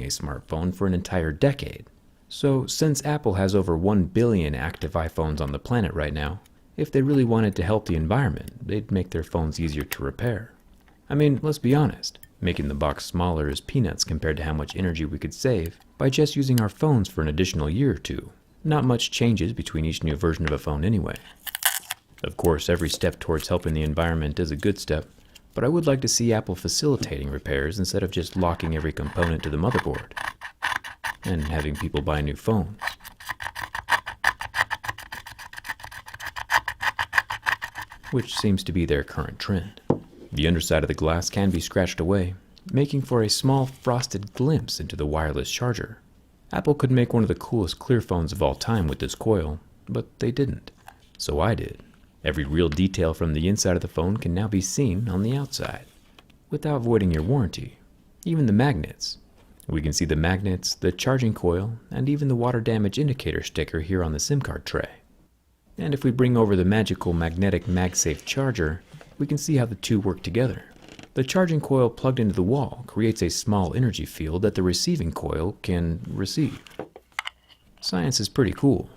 a smartphone for an entire decade. So since Apple has over 1 billion active iPhones on the planet right now, if they really wanted to help the environment, they'd make their phones easier to repair. I mean, let's be honest, making the box smaller is peanuts compared to how much energy we could save by just using our phones for an additional year or two. Not much changes between each new version of a phone anyway. Of course, every step towards helping the environment is a good step, but I would like to see Apple facilitating repairs instead of just locking every component to the motherboard and having people buy new phones. Which seems to be their current trend. The underside of the glass can be scratched away, making for a small frosted glimpse into the wireless charger. Apple could make one of the coolest clear phones of all time with this coil, but they didn't. So I did. Every real detail from the inside of the phone can now be seen on the outside, without voiding your warranty. Even the magnets. We can see the magnets, the charging coil, and even the water damage indicator sticker here on the SIM card tray. And if we bring over the magical magnetic MagSafe charger, we can see how the two work together. The charging coil plugged into the wall creates a small energy field that the receiving coil can receive. Science is pretty cool.